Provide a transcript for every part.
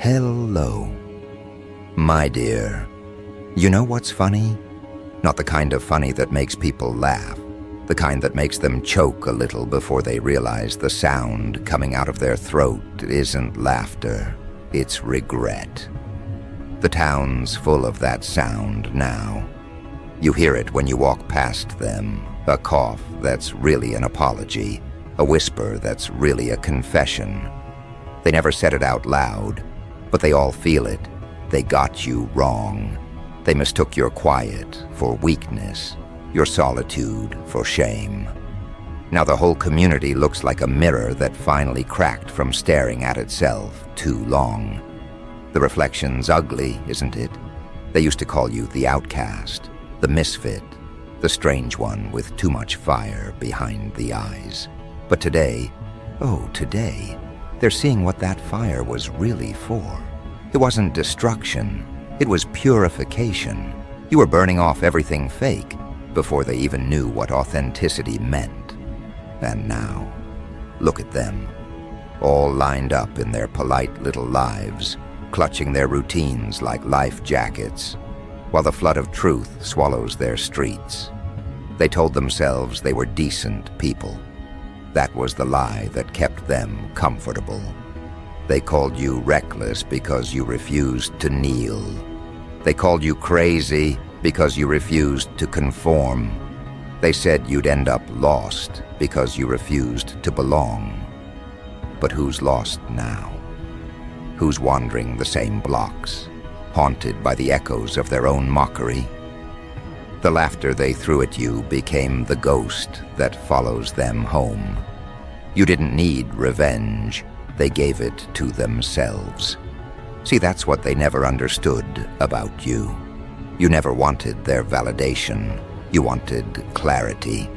Hello. My dear, you know what's funny? Not the kind of funny that makes people laugh, the kind that makes them choke a little before they realize the sound coming out of their throat isn't laughter, it's regret. The town's full of that sound now. You hear it when you walk past them, a cough that's really an apology, a whisper that's really a confession. They never said it out loud, but they all feel it. They got you wrong. They mistook your quiet for weakness, your solitude for shame. Now the whole community looks like a mirror that finally cracked from staring at itself too long. The reflection's ugly, isn't it? They used to call you the outcast, the misfit, the strange one with too much fire behind the eyes. But today, today, they're seeing what that fire was really for. It wasn't destruction, it was purification. You were burning off everything fake before they even knew what authenticity meant. And now, look at them, all lined up in their polite little lives, clutching their routines like life jackets, while the flood of truth swallows their streets. They told themselves they were decent people. That was the lie that kept them comfortable. They called you reckless because you refused to kneel. They called you crazy because you refused to conform. They said you'd end up lost because you refused to belong. But who's lost now? Who's wandering the same blocks, haunted by the echoes of their own mockery? The laughter they threw at you became the ghost that follows them home. You didn't need revenge, they gave it to themselves. See, that's what they never understood about you. You never wanted their validation, you wanted clarity.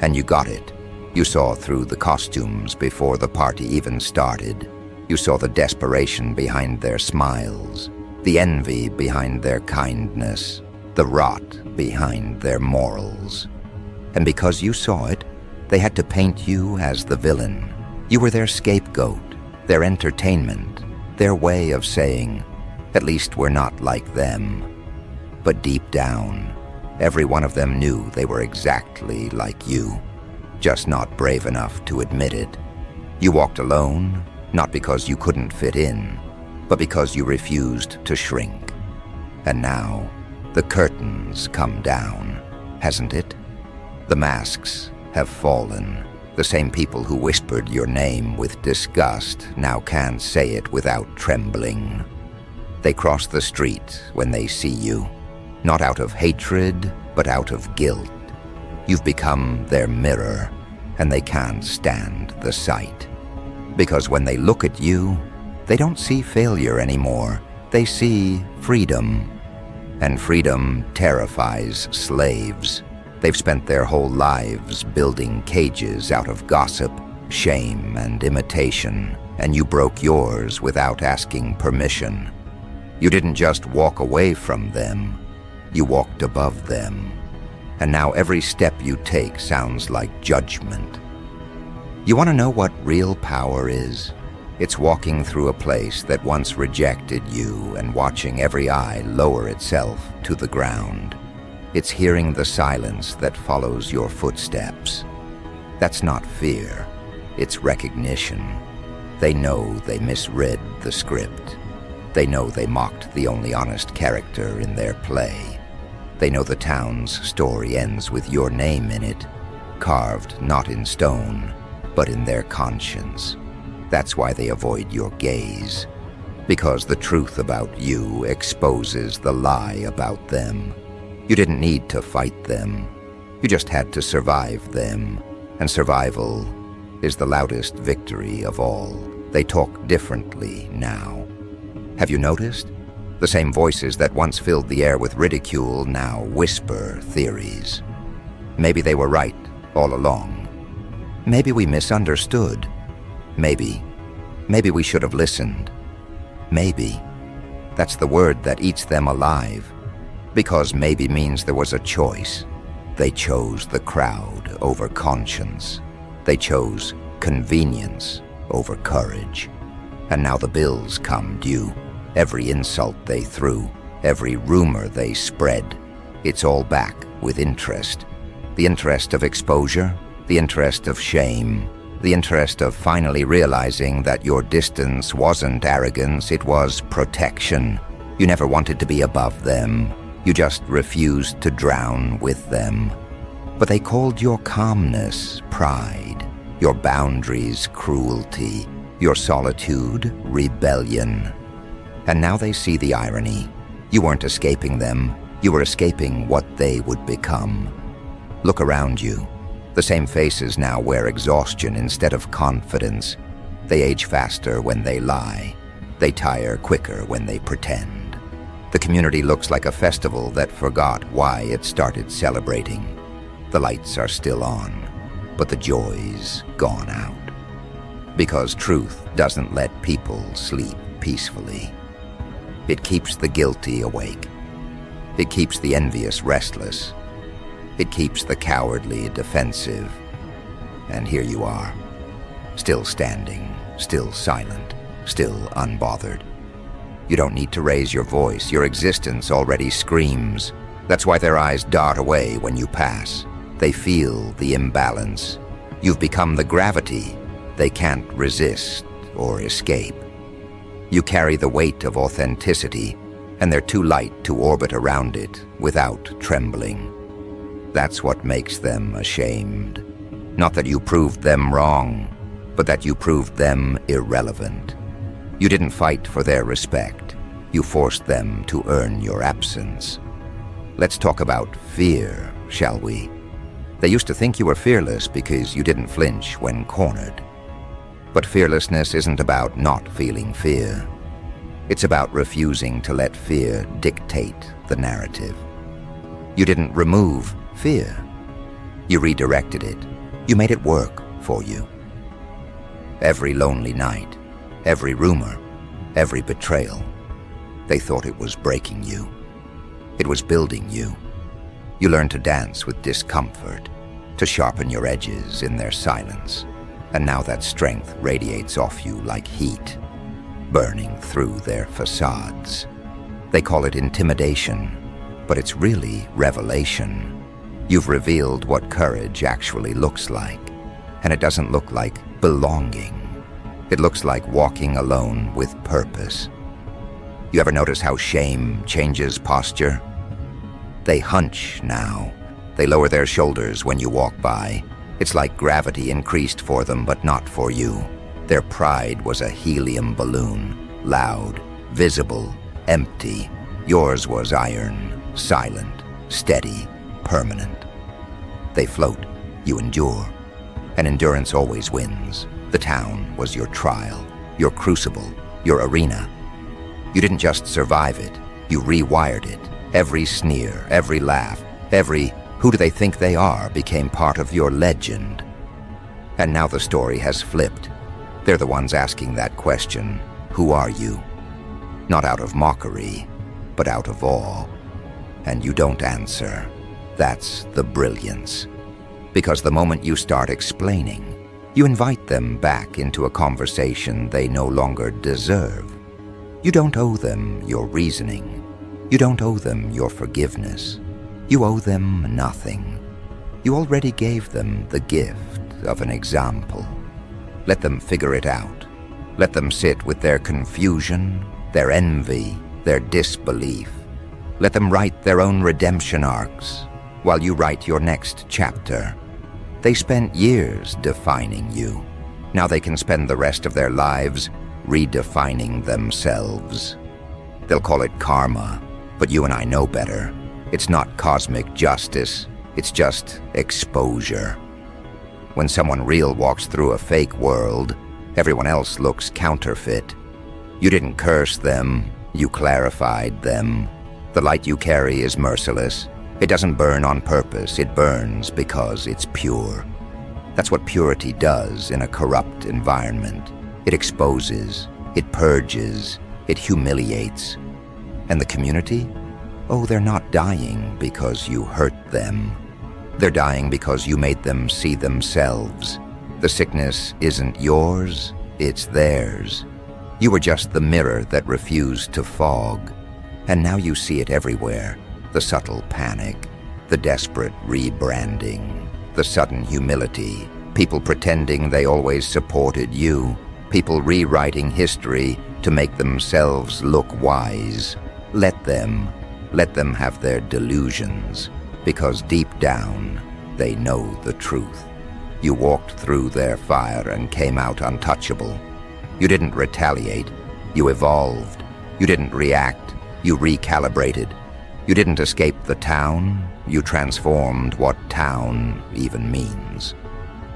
And you got it. You saw through the costumes before the party even started. You saw the desperation behind their smiles, the envy behind their kindness, the rot behind their morals. And because you saw it, they had to paint you as the villain. You were their scapegoat, their entertainment, their way of saying, at least we're not like them. But deep down, every one of them knew they were exactly like you, just not brave enough to admit it. You walked alone, not because you couldn't fit in, but because you refused to shrink. And now, the curtain's come down, hasn't it? The masks have fallen. The same people who whispered your name with disgust now can't say it without trembling. They cross the street when they see you, not out of hatred, but out of guilt. You've become their mirror, and they can't stand the sight. Because when they look at you, they don't see failure anymore. They see freedom. And freedom terrifies slaves. They've spent their whole lives building cages out of gossip, shame, and imitation, and you broke yours without asking permission. You didn't just walk away from them, you walked above them. And now every step you take sounds like judgment. You want to know what real power is? It's walking through a place that once rejected you and watching every eye lower itself to the ground. It's hearing the silence that follows your footsteps. That's not fear, it's recognition. They know they misread the script. They know they mocked the only honest character in their play. They know the town's story ends with your name in it, carved not in stone, but in their conscience. That's why they avoid your gaze, because the truth about you exposes the lie about them. You didn't need to fight them. You just had to survive them, and survival is the loudest victory of all. They talk differently now. Have you noticed? The same voices that once filled the air with ridicule now whisper theories. Maybe they were right all along. Maybe we misunderstood. Maybe we should have listened. Maybe. That's the word that eats them alive. Because maybe means there was a choice. They chose the crowd over conscience. They chose convenience over courage. And now the bills come due. every insult they threw, every rumor they spread. It's all back with interest. The interest of exposure, the interest of shame, the interest of finally realizing that your distance wasn't arrogance, it was protection. You never wanted to be above them. You just refused to drown with them. But they called your calmness pride, your boundaries cruelty, your solitude rebellion. And now they see the irony. You weren't escaping them. You were escaping what they would become. Look around you. The same faces now wear exhaustion instead of confidence. They age faster when they lie. They tire quicker when they pretend. The community looks like a festival that forgot why it started celebrating. The lights are still on, but the joy's gone out. Because truth doesn't let people sleep peacefully. It keeps the guilty awake. It keeps the envious restless. It keeps the cowardly defensive. And here you are, still standing, still silent, still unbothered. You don't need to raise your voice. Your existence already screams. That's why their eyes dart away when you pass. They feel the imbalance. You've become the gravity they can't resist or escape. You carry the weight of authenticity, and they're too light to orbit around it without trembling. That's what makes them ashamed. Not that you proved them wrong, but that you proved them irrelevant. You didn't fight for their respect. You forced them to earn your absence. Let's talk about fear, shall we? They used to think you were fearless because you didn't flinch when cornered. But fearlessness isn't about not feeling fear. It's about refusing to let fear dictate the narrative. You didn't remove fear. You redirected it. You made it work for you. Every lonely night, every rumor, every betrayal, they thought it was breaking you. It was building you. You learned to dance with discomfort, to sharpen your edges in their silence. And now that strength radiates off you like heat, burning through their facades. They call it intimidation, but it's really revelation. You've revealed what courage actually looks like, and it doesn't look like belonging. It looks like walking alone with purpose. You ever notice how shame changes posture? They hunch now. They lower their shoulders when you walk by. It's like gravity increased for them, but not for you. Their pride was a helium balloon, loud, visible, empty. Yours was iron, silent, steady, permanent. They float, you endure. And endurance always wins. The town was your trial, your crucible, your arena. You didn't just survive it, you rewired it. Every sneer, every laugh, every "who do they think they are" became part of your legend. And now the story has flipped. They're the ones asking that question, who are you? Not out of mockery, but out of awe. And you don't answer. That's the brilliance. Because the moment you start explaining, you invite them back into a conversation they no longer deserve. You don't owe them your reasoning. You don't owe them your forgiveness. You owe them nothing. You already gave them the gift of an example. Let them figure it out. Let them sit with their confusion, their envy, their disbelief. Let them write their own redemption arcs while you write your next chapter. They spent years defining you. Now they can spend the rest of their lives redefining themselves. They'll call it karma, but you and I know better. It's not cosmic justice, it's just exposure. When someone real walks through a fake world, everyone else looks counterfeit. You didn't curse them, you clarified them. The light you carry is merciless. It doesn't burn on purpose, it burns because it's pure. That's what purity does in a corrupt environment. It exposes, it purges, it humiliates. And the community? Oh, they're not dying because you hurt them. They're dying because you made them see themselves. The sickness isn't yours, it's theirs. You were just the mirror that refused to fog. And now you see it everywhere. The subtle panic, the desperate rebranding, the sudden humility, people pretending they always supported you, people rewriting history to make themselves look wise. Let them have their delusions, because deep down, they know the truth. You walked through their fire and came out untouchable. You didn't retaliate, you evolved. You didn't react, you recalibrated. You didn't escape the town, you transformed what town even means.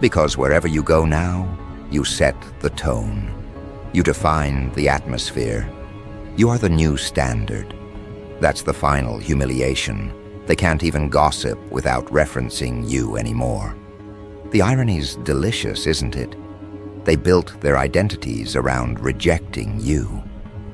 Because wherever you go now, you set the tone. You define the atmosphere. You are the new standard. That's the final humiliation. They can't even gossip without referencing you anymore. The irony's delicious, isn't it? They built their identities around rejecting you,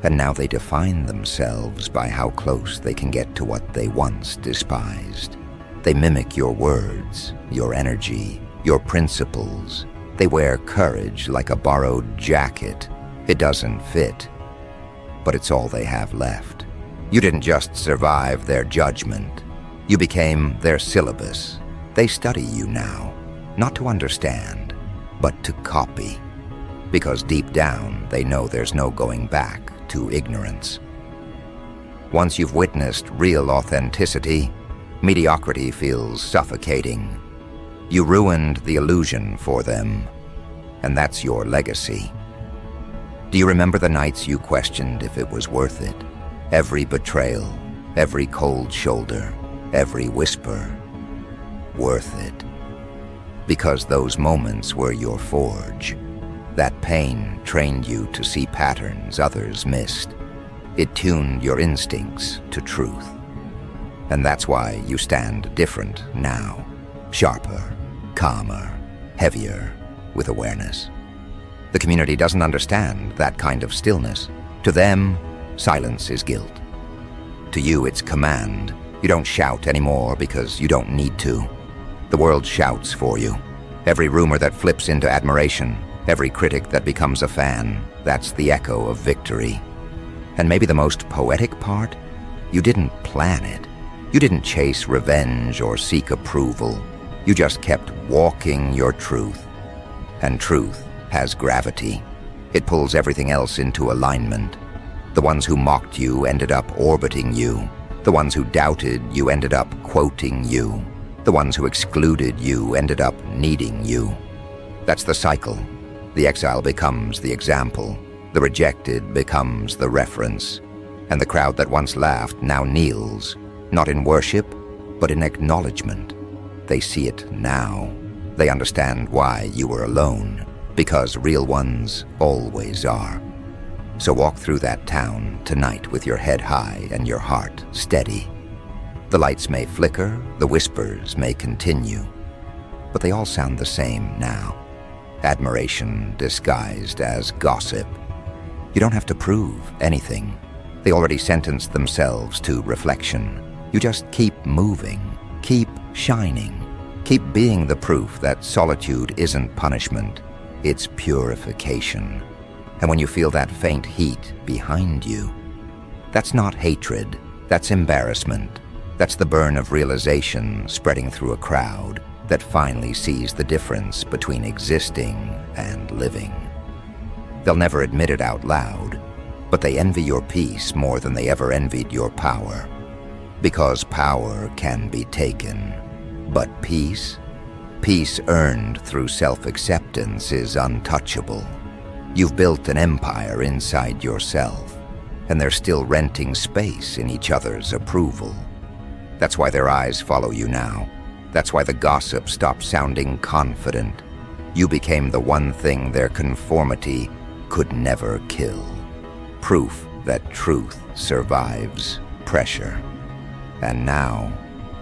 and now they define themselves by how close they can get to what they once despised. They mimic your words, your energy, your principles. They wear courage like a borrowed jacket. It doesn't fit, but it's all they have left. You didn't just survive their judgment. You became their syllabus. They study you now, not to understand, but to copy. Because deep down, they know there's no going back to ignorance. Once you've witnessed real authenticity, mediocrity feels suffocating. You ruined the illusion for them, and that's your legacy. Do you remember the nights you questioned if it was worth it? Every betrayal, every cold shoulder, every whisper, worth it. Because those moments were your forge. That pain trained you to see patterns others missed. It tuned your instincts to truth. And that's why you stand different now. Sharper, calmer, heavier, with awareness. The community doesn't understand that kind of stillness. To them, silence is guilt. To you, it's command. You don't shout anymore because you don't need to. The world shouts for you. Every rumor that flips into admiration, every critic that becomes a fan, that's the echo of victory. And maybe the most poetic part? You didn't plan it. You didn't chase revenge or seek approval. You just kept walking your truth. And truth has gravity. It pulls everything else into alignment. The ones who mocked you ended up orbiting you. The ones who doubted you ended up quoting you. The ones who excluded you ended up needing you. That's the cycle. The exile becomes the example. The rejected becomes the reference. And the crowd that once laughed now kneels, not in worship, but in acknowledgement. They see it now. They understand why you were alone, because real ones always are. So walk through that town tonight with your head high and your heart steady. The lights may flicker, the whispers may continue, but they all sound the same now. Admiration disguised as gossip. You don't have to prove anything. They already sentenced themselves to reflection. You just keep moving, keep shining, keep being the proof that solitude isn't punishment, it's purification. And when you feel that faint heat behind you, that's not hatred, that's embarrassment. That's the burn of realization spreading through a crowd that finally sees the difference between existing and living. They'll never admit it out loud, but they envy your peace more than they ever envied your power. Because power can be taken, but peace earned through self-acceptance is untouchable. You've built an empire inside yourself, and they're still renting space in each other's approval. That's why their eyes follow you now. That's why the gossip stopped sounding confident. You became the one thing their conformity could never kill. Proof that truth survives pressure. And now,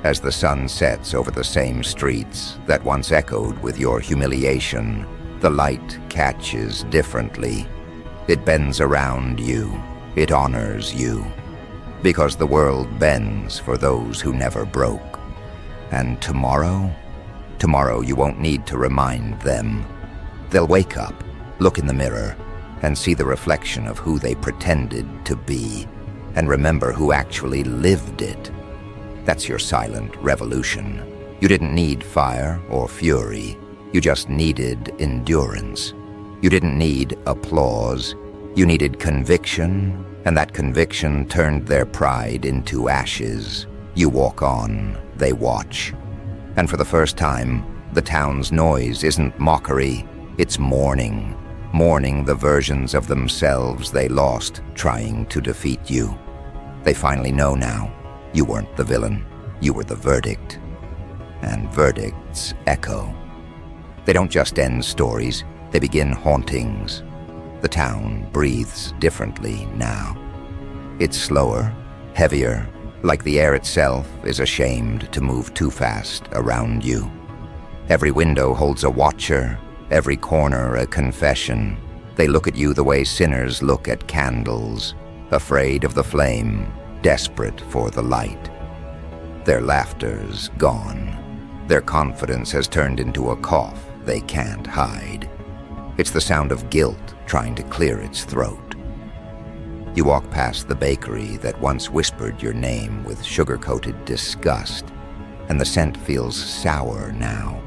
as the sun sets over the same streets that once echoed with your humiliation, the light catches differently. It bends around you. It honors you. Because the world bends for those who never broke. And tomorrow you won't need to remind them. They'll wake up, look in the mirror, and see the reflection of who they pretended to be, and remember who actually lived it. That's your silent revolution. You didn't need fire or fury. You just needed endurance. You didn't need applause. You needed conviction, and that conviction turned their pride into ashes. You walk on, they watch. And for the first time, the town's noise isn't mockery, it's mourning. Mourning the versions of themselves they lost trying to defeat you. They finally know now, you weren't the villain, you were the verdict. And verdicts echo. They don't just end stories, they begin hauntings. The town breathes differently now. It's slower, heavier, like the air itself is ashamed to move too fast around you. Every window holds a watcher, every corner a confession. They look at you the way sinners look at candles, afraid of the flame, desperate for the light. Their laughter's gone. Their confidence has turned into a cough they can't hide. It's the sound of guilt trying to clear its throat. You walk past the bakery that once whispered your name with sugar-coated disgust, and the scent feels sour now.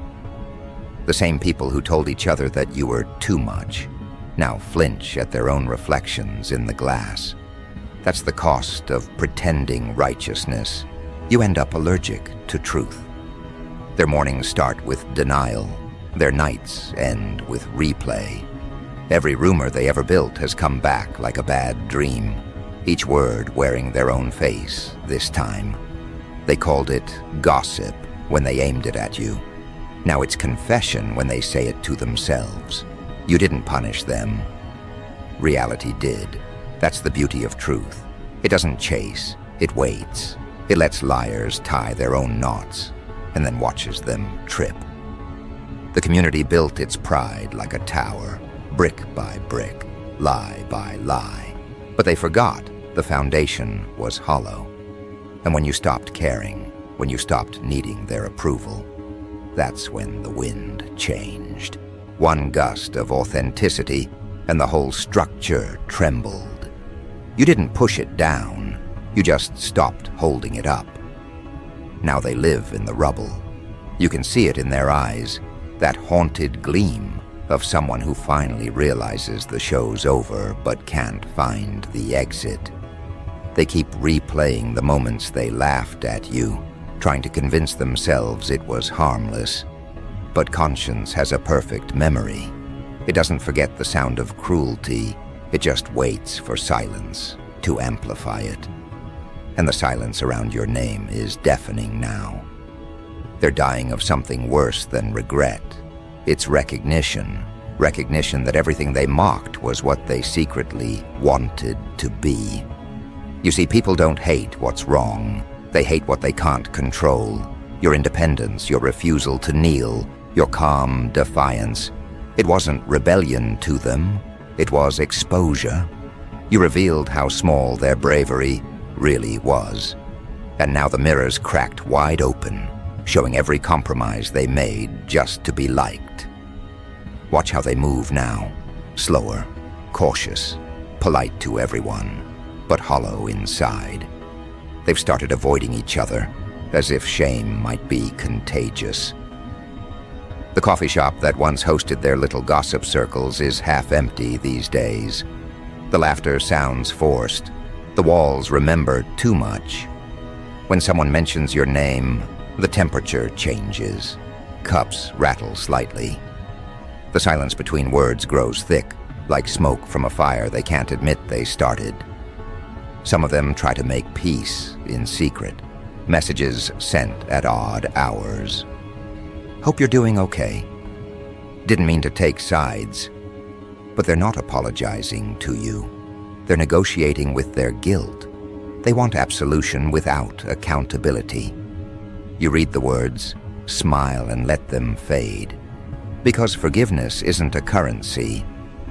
The same people who told each other that you were too much now flinch at their own reflections in the glass. That's the cost of pretending righteousness. You end up allergic to truth. Their mornings start with denial. Their nights end with replay. Every rumor they ever built has come back like a bad dream, each word wearing their own face this time. They called it gossip when they aimed it at you. Now it's confession when they say it to themselves. You didn't punish them. Reality did. That's the beauty of truth. It doesn't chase, it waits. It lets liars tie their own knots, and then watches them trip. The community built its pride like a tower, brick by brick, lie by lie. But they forgot the foundation was hollow. And when you stopped caring, when you stopped needing their approval, that's when the wind changed. One gust of authenticity, and the whole structure trembled. You didn't push it down, you just stopped holding it up. Now they live in the rubble. You can see it in their eyes, that haunted gleam of someone who finally realizes the show's over but can't find the exit. They keep replaying the moments they laughed at you, trying to convince themselves it was harmless. But conscience has a perfect memory. It doesn't forget the sound of cruelty, it just waits for silence to amplify it. And the silence around your name is deafening now. They're dying of something worse than regret. It's recognition. Recognition that everything they mocked was what they secretly wanted to be. You see, people don't hate what's wrong. They hate what they can't control. Your independence, your refusal to kneel, your calm defiance. It wasn't rebellion to them. It was exposure. You revealed how small their bravery really was. And now the mirror's cracked wide open, showing every compromise they made just to be liked. Watch how they move now. Slower, cautious, polite to everyone, but hollow inside. They've started avoiding each other, as if shame might be contagious. The coffee shop that once hosted their little gossip circles is half empty these days. The laughter sounds forced. The walls remember too much. When someone mentions your name, the temperature changes. Cups rattle slightly. The silence between words grows thick, like smoke from a fire they can't admit they started. Some of them try to make peace in secret. Messages sent at odd hours. Hope you're doing okay. Didn't mean to take sides. But they're not apologizing to you. They're negotiating with their guilt. They want absolution without accountability. You read the words, smile and let them fade. Because forgiveness isn't a currency,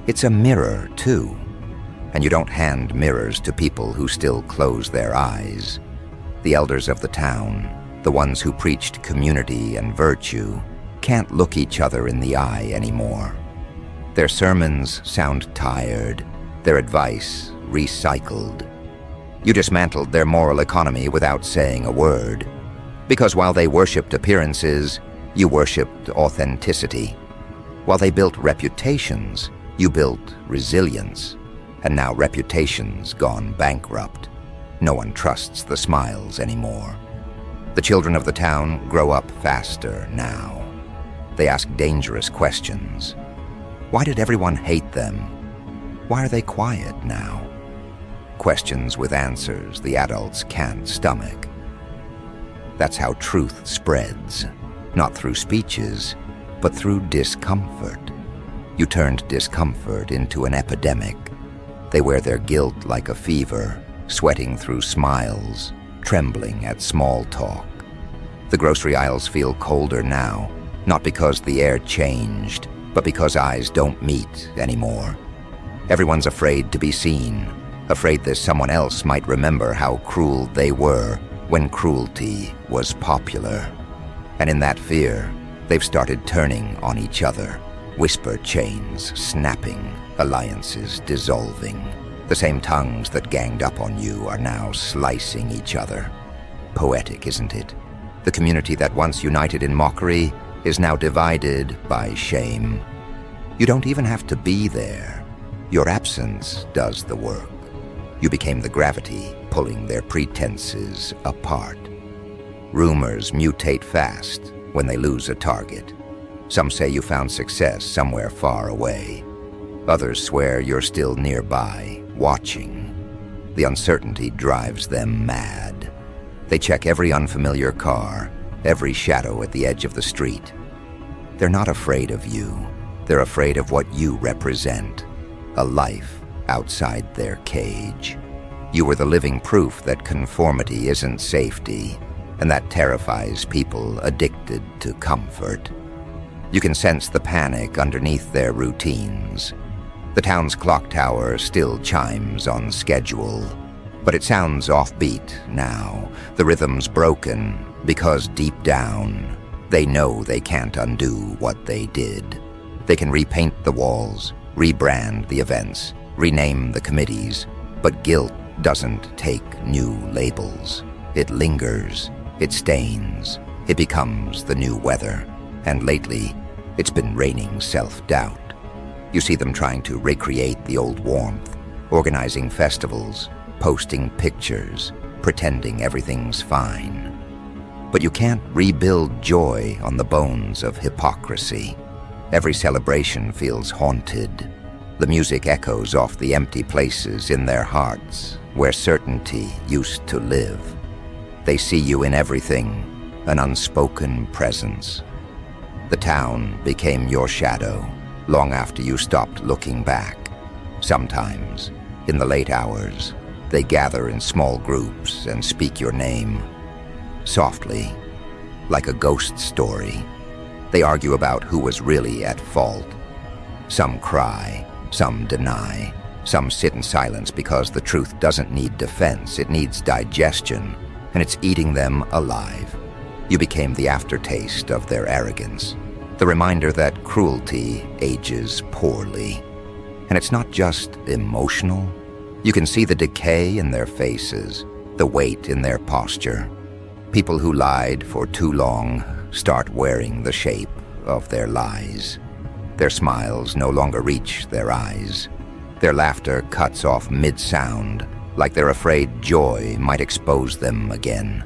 it's a mirror too. And you don't hand mirrors to people who still close their eyes. The elders of the town, the ones who preached community and virtue, can't look each other in the eye anymore. Their sermons sound tired, their advice recycled. You dismantled their moral economy without saying a word, because while they worshipped appearances, you worshipped authenticity. While they built reputations, you built resilience. And now reputation's gone bankrupt. No one trusts the smiles anymore. The children of the town grow up faster now. They ask dangerous questions. Why did everyone hate them? Why are they quiet now? Questions with answers the adults can't stomach. That's how truth spreads, not through speeches, but through discomfort. You turned discomfort into an epidemic. They wear their guilt like a fever, sweating through smiles, trembling at small talk. The grocery aisles feel colder now, not because the air changed, but because eyes don't meet anymore. Everyone's afraid to be seen, afraid that someone else might remember how cruel they were when cruelty was popular. And in that fear, they've started turning on each other, whisper chains snapping, alliances dissolving. The same tongues that ganged up on you are now slicing each other. Poetic, isn't it? The community that once united in mockery is now divided by shame. You don't even have to be there. Your absence does the work. You became the gravity pulling their pretenses apart. Rumors mutate fast when they lose a target. Some say you found success somewhere far away. Others swear you're still nearby, watching. The uncertainty drives them mad. They check every unfamiliar car, every shadow at the edge of the street. They're not afraid of you. They're afraid of what you represent, a life outside their cage. You were the living proof that conformity isn't safety, and that terrifies people addicted to comfort. You can sense the panic underneath their routines. The town's clock tower still chimes on schedule, but it sounds offbeat now. The rhythm's broken because deep down, they know they can't undo what they did. They can repaint the walls, rebrand the events, rename the committees, but guilt doesn't take new labels. It lingers, it stains, it becomes the new weather, and lately, it's been raining self-doubt. You see them trying to recreate the old warmth, organizing festivals, posting pictures, pretending everything's fine. But you can't rebuild joy on the bones of hypocrisy. Every celebration feels haunted. The music echoes off the empty places in their hearts where certainty used to live. They see you in everything, an unspoken presence. The town became your shadow long after you stopped looking back. Sometimes, in the late hours, they gather in small groups and speak your name. Softly, like a ghost story. They argue about who was really at fault. Some cry, some deny, some sit in silence because the truth doesn't need defense, it needs digestion, and it's eating them alive. You became the aftertaste of their arrogance, the reminder that cruelty ages poorly. And it's not just emotional. You can see the decay in their faces, the weight in their posture. People who lied for too long start wearing the shape of their lies. Their smiles no longer reach their eyes. Their laughter cuts off mid-sound, like they're afraid joy might expose them again.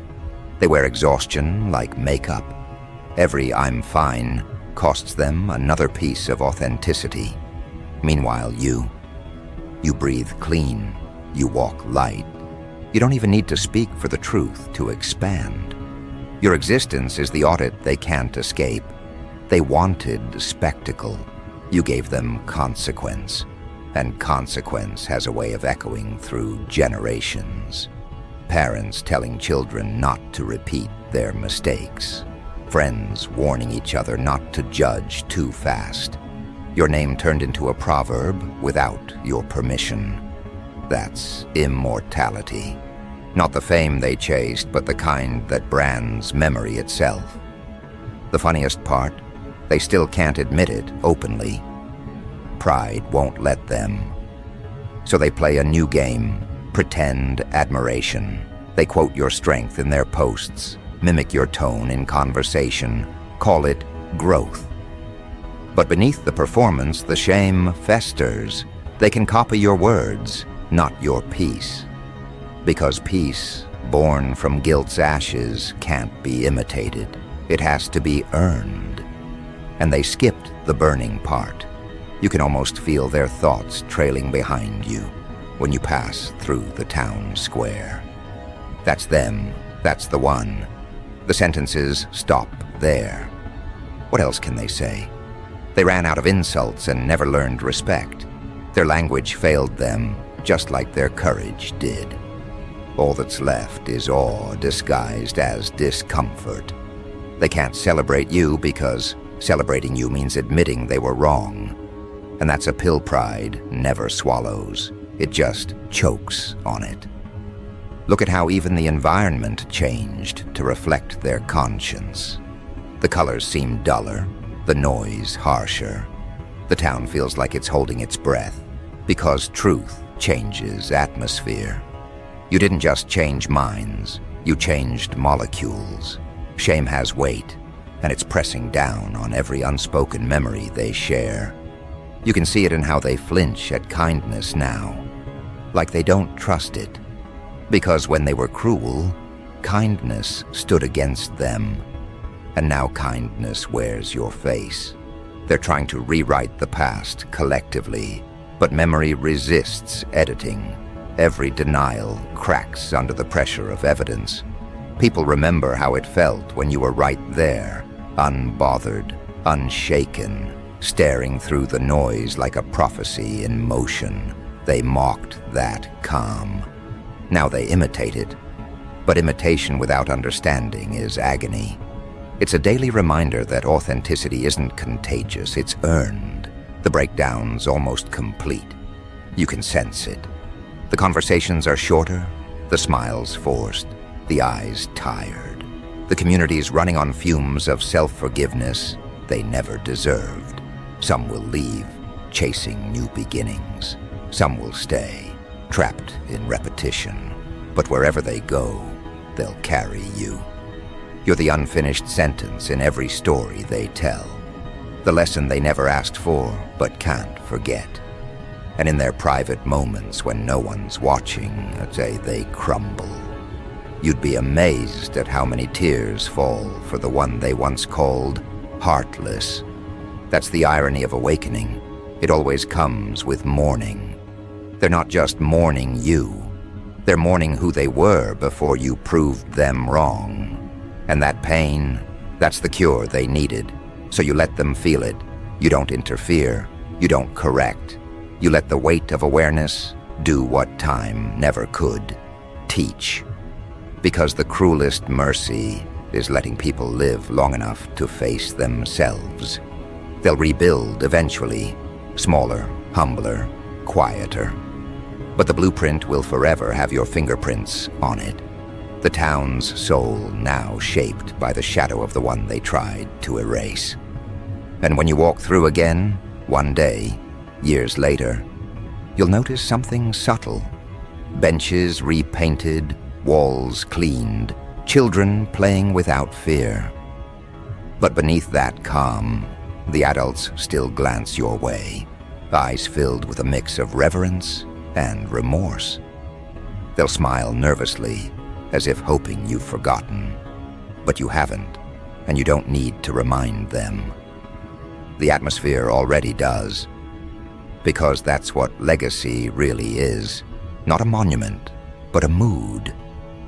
They wear exhaustion like makeup. Every "I'm fine" costs them another piece of authenticity. Meanwhile, you breathe clean, you walk light. You don't even need to speak for the truth to expand. Your existence is the audit they can't escape. They wanted spectacle. You gave them consequence. And consequence has a way of echoing through generations. Parents telling children not to repeat their mistakes. Friends warning each other not to judge too fast. Your name turned into a proverb without your permission. That's immortality. Not the fame they chased, but the kind that brands memory itself. The funniest part, they still can't admit it openly. pride won't let them. So they play a new game, pretend admiration. They quote your strength in their posts, mimic your tone in conversation, call it growth. But beneath the performance, the shame festers. They can copy your words, not your peace. Because peace, born from guilt's ashes, can't be imitated. It has to be earned. And they skipped the burning part. You can almost feel their thoughts trailing behind you when you pass through the town square. That's them. That's the one. The sentences stop there. What else can they say? They ran out of insults and never learned respect. Their language failed them, just like their courage did. All that's left is awe disguised as discomfort. They can't celebrate you because celebrating you means admitting they were wrong. And that's a pill pride never swallows. It just chokes on it. Look at how even the environment changed to reflect their conscience. The colors seem duller, the noise harsher. The town feels like it's holding its breath, because truth changes atmosphere. You didn't just change minds, you changed molecules. Shame has weight, and it's pressing down on every unspoken memory they share. You can see it in how they flinch at kindness now, like they don't trust it. Because when they were cruel, kindness stood against them. And now kindness wears your face. They're trying to rewrite the past collectively, but memory resists editing. Every denial cracks under the pressure of evidence. People remember how it felt when you were right there, unbothered, unshaken, staring through the noise like a prophecy in motion. They mocked that calm. Now they imitate it. But imitation without understanding is agony. It's a daily reminder that authenticity isn't contagious, it's earned. The breakdown's almost complete. You can sense it. The conversations are shorter, the smiles forced, the eyes tired. The community's running on fumes of self-forgiveness they never deserved. Some will leave, chasing new beginnings. Some will stay, trapped in repetition. But wherever they go, they'll carry you. You're the unfinished sentence in every story they tell. The lesson they never asked for, but can't forget. And in their private moments when no one's watching, I'd say they crumble. You'd be amazed at how many tears fall for the one they once called heartless. That's the irony of awakening. It always comes with mourning. They're not just mourning you. They're mourning who they were before you proved them wrong. And that pain, that's the cure they needed. So you let them feel it. You don't interfere. You don't correct. You let the weight of awareness do what time never could. Teach. Because the cruelest mercy is letting people live long enough to face themselves. They'll rebuild eventually, smaller, humbler, quieter. But the blueprint will forever have your fingerprints on it. The town's soul now shaped by the shadow of the one they tried to erase. And when you walk through again, one day, years later, you'll notice something subtle. Benches repainted, walls cleaned, children playing without fear. But beneath that calm, the adults still glance your way, eyes filled with a mix of reverence and remorse. They'll smile nervously, as if hoping you've forgotten. But you haven't, and you don't need to remind them. The atmosphere already does, because that's what legacy really is. Not a monument, but a mood.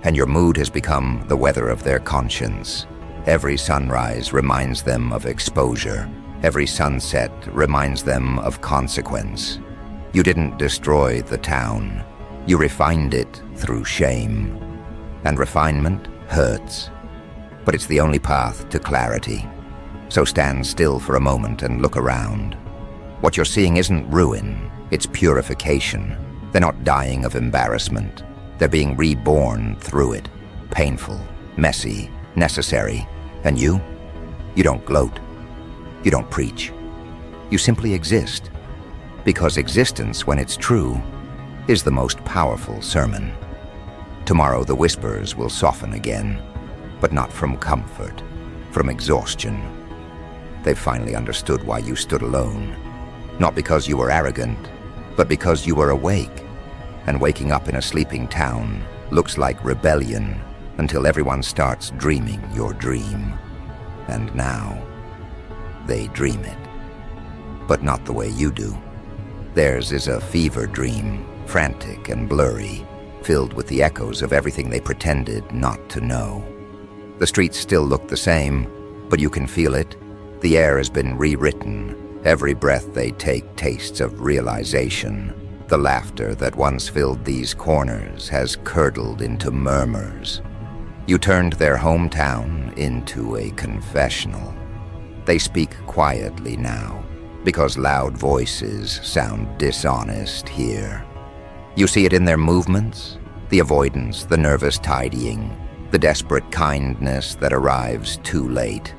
And your mood has become the weather of their conscience. Every sunrise reminds them of exposure. Every sunset reminds them of consequence. You didn't destroy the town. You refined it through shame. And refinement hurts. But it's the only path to clarity. So stand still for a moment and look around. What you're seeing isn't ruin, it's purification. They're not dying of embarrassment. They're being reborn through it. Painful, messy, necessary. And you don't gloat. You don't preach. You simply exist. Because existence, when it's true, is the most powerful sermon. Tomorrow the whispers will soften again, but not from comfort, from exhaustion. They've finally understood why you stood alone, not because you were arrogant, but because you were awake, and waking up in a sleeping town looks like rebellion until everyone starts dreaming your dream. And now, they dream it, but not the way you do. Theirs is a fever dream, frantic and blurry, filled with the echoes of everything they pretended not to know. The streets still look the same, but you can feel it. The air has been rewritten. Every breath they take tastes of realization. The laughter that once filled these corners has curdled into murmurs. You turned their hometown into a confessional. They speak quietly now, because loud voices sound dishonest here. You see it in their movements, the avoidance, the nervous tidying, the desperate kindness that arrives too late.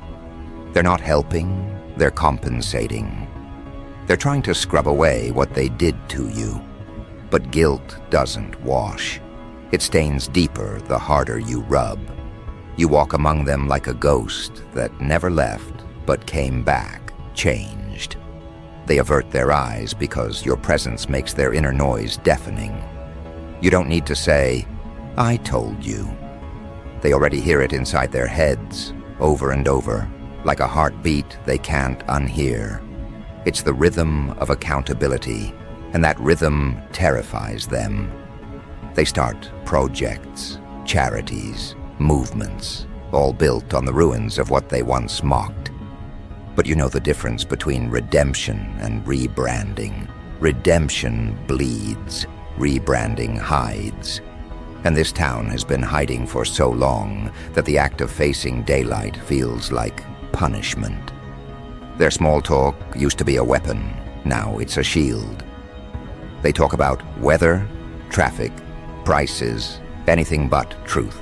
They're not helping, they're compensating. They're trying to scrub away what they did to you. But guilt doesn't wash. It stains deeper the harder you rub. You walk among them like a ghost that never left, but came back, changed. They avert their eyes because your presence makes their inner noise deafening. You don't need to say, "I told you." They already hear it inside their heads, over and over, like a heartbeat they can't unhear. It's the rhythm of accountability, and that rhythm terrifies them. They start projects, charities, movements, all built on the ruins of what they once mocked. But you know the difference between redemption and rebranding. Redemption bleeds, rebranding hides. And this town has been hiding for so long that the act of facing daylight feels like punishment. Their small talk used to be a weapon, now it's a shield. They talk about weather, traffic, prices, anything but truth.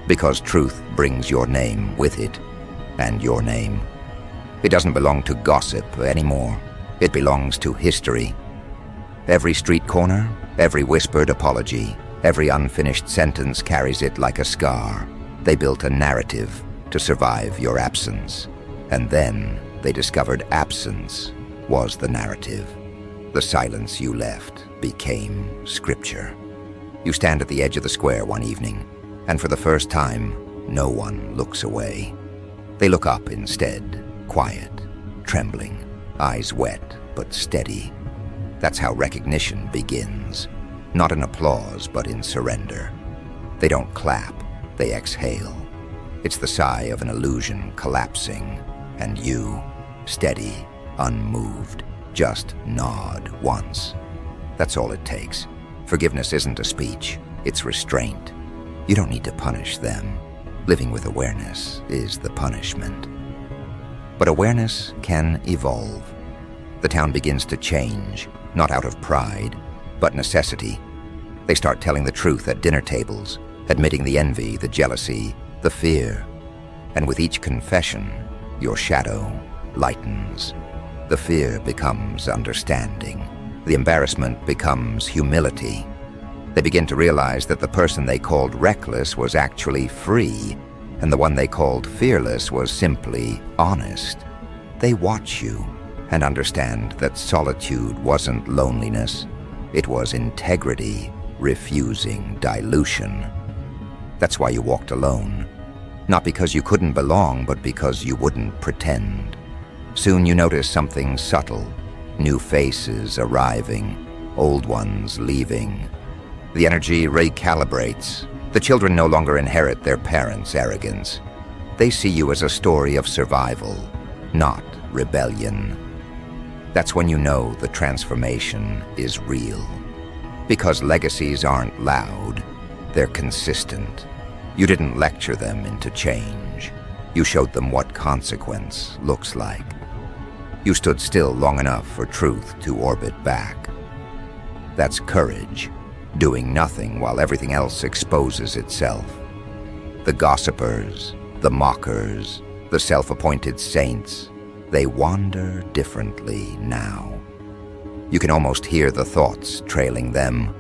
Because truth brings your name with it, and your name. It doesn't belong to gossip anymore. It belongs to history. Every street corner, every whispered apology, every unfinished sentence carries it like a scar. They built a narrative to survive your absence. And then they discovered absence was the narrative. The silence you left became scripture. You stand at the edge of the square one evening, and for the first time, no one looks away. They look up instead, quiet, trembling, eyes wet but steady. That's how recognition begins. Not in applause, but in surrender. They don't clap, they exhale. It's the sigh of an illusion collapsing, and you, steady, unmoved, just nod once. That's all it takes. Forgiveness isn't a speech, it's restraint. You don't need to punish them. Living with awareness is the punishment. But awareness can evolve. The town begins to change, not out of pride, but necessity. They start telling the truth at dinner tables, admitting the envy, the jealousy, the fear. And with each confession, your shadow lightens. The fear becomes understanding. The embarrassment becomes humility. They begin to realize that the person they called reckless was actually free, and the one they called fearless was simply honest. They watch you and understand that solitude wasn't loneliness. It was integrity refusing dilution. That's why you walked alone. Not because you couldn't belong, but because you wouldn't pretend. Soon you notice something subtle. New faces arriving, old ones leaving. The energy recalibrates. The children no longer inherit their parents' arrogance. They see you as a story of survival, not rebellion. That's when you know the transformation is real. Because legacies aren't loud, they're consistent. You didn't lecture them into change. You showed them what consequence looks like. You stood still long enough for truth to orbit back. That's courage, doing nothing while everything else exposes itself. The gossipers, the mockers, the self-appointed saints, they wander differently now. You can almost hear the thoughts trailing them.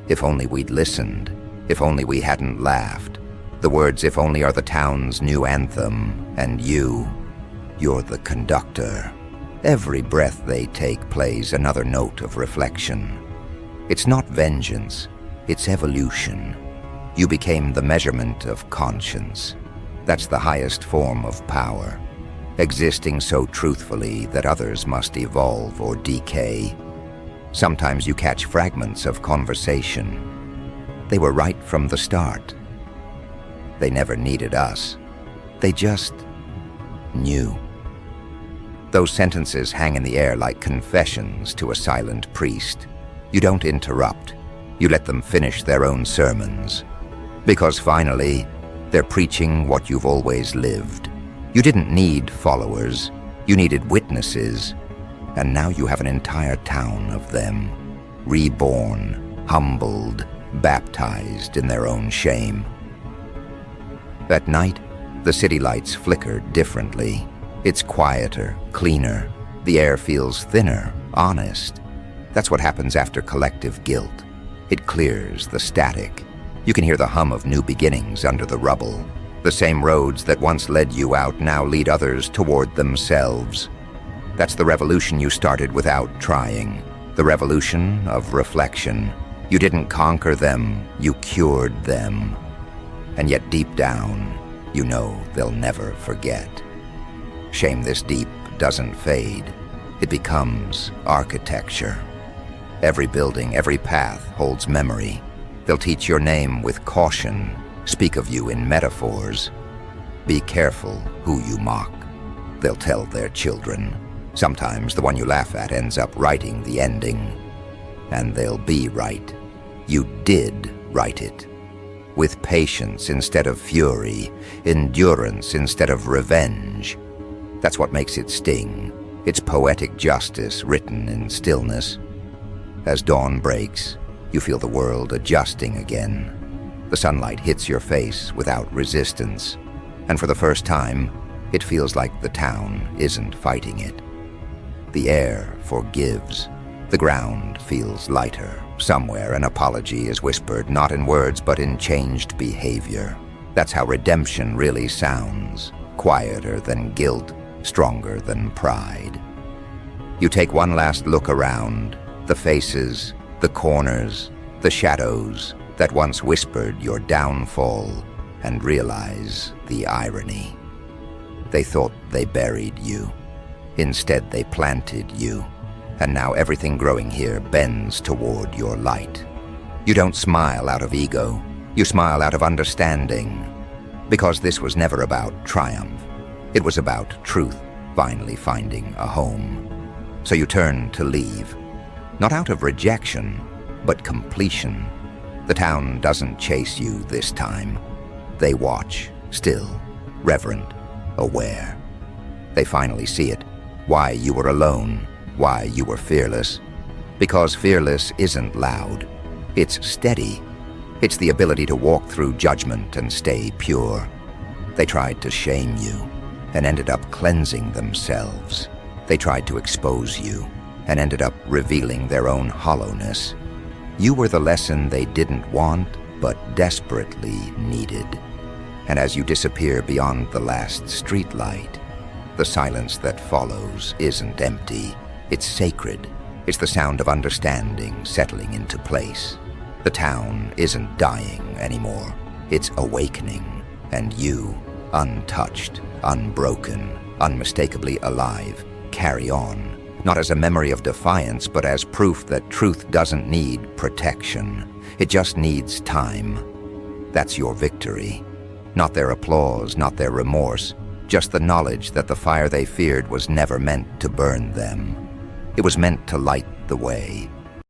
If only we'd listened. If only we hadn't laughed. The words "if only" are the town's new anthem, and you're the conductor. Every breath they take plays another note of reflection. It's not vengeance, it's evolution. You became the measurement of conscience. That's the highest form of power, existing so truthfully that others must evolve or decay. Sometimes you catch fragments of conversation. They were right from the start. They never needed us. They just knew. Those sentences hang in the air like confessions to a silent priest. You don't interrupt. You let them finish their own sermons. Because finally, they're preaching what you've always lived. You didn't need followers. You needed witnesses. And now you have an entire town of them, reborn, humbled, baptized in their own shame. At night, the city lights flicker differently. It's quieter, cleaner. The air feels thinner, honest. That's what happens after collective guilt. It clears the static. You can hear the hum of new beginnings under the rubble. The same roads that once led you out now lead others toward themselves. That's the revolution you started without trying. The revolution of reflection. You didn't conquer them, you cured them. And yet deep down, you know they'll never forget. Shame this deep doesn't fade. It becomes architecture. Every building, every path holds memory. They'll teach your name with caution, speak of you in metaphors. Be careful who you mock. They'll tell their children. Sometimes the one you laugh at ends up writing the ending. And they'll be right. You did write it. With patience instead of fury, endurance instead of revenge. That's what makes it sting. It's poetic justice written in stillness. As dawn breaks, you feel the world adjusting again. The sunlight hits your face without resistance. And for the first time, it feels like the town isn't fighting it. The air forgives. The ground feels lighter. Somewhere an apology is whispered, not in words but in changed behavior. That's how redemption really sounds. Quieter than guilt, stronger than pride. You take one last look around. The faces, the corners, the shadows that once whispered your downfall, and realize the irony. They thought they buried you. Instead, they planted you. And now everything growing here bends toward your light. You don't smile out of ego. You smile out of understanding. Because this was never about triumph. It was about truth finally finding a home. So you turn to leave. Not out of rejection, but completion. The town doesn't chase you this time. They watch, still, reverent, aware. They finally see it. Why you were alone. Why you were fearless. Because fearless isn't loud. It's steady. It's the ability to walk through judgment and stay pure. They tried to shame you and ended up cleansing themselves. They tried to expose you and ended up revealing their own hollowness. You were the lesson they didn't want, but desperately needed. And as you disappear beyond the last streetlight, the silence that follows isn't empty. It's sacred. It's the sound of understanding settling into place. The town isn't dying anymore. It's awakening. And you, untouched, unbroken, unmistakably alive, carry on. Not as a memory of defiance, but as proof that truth doesn't need protection. It just needs time. That's your victory. Not their applause, not their remorse, just the knowledge that the fire they feared was never meant to burn them. It was meant to light the way,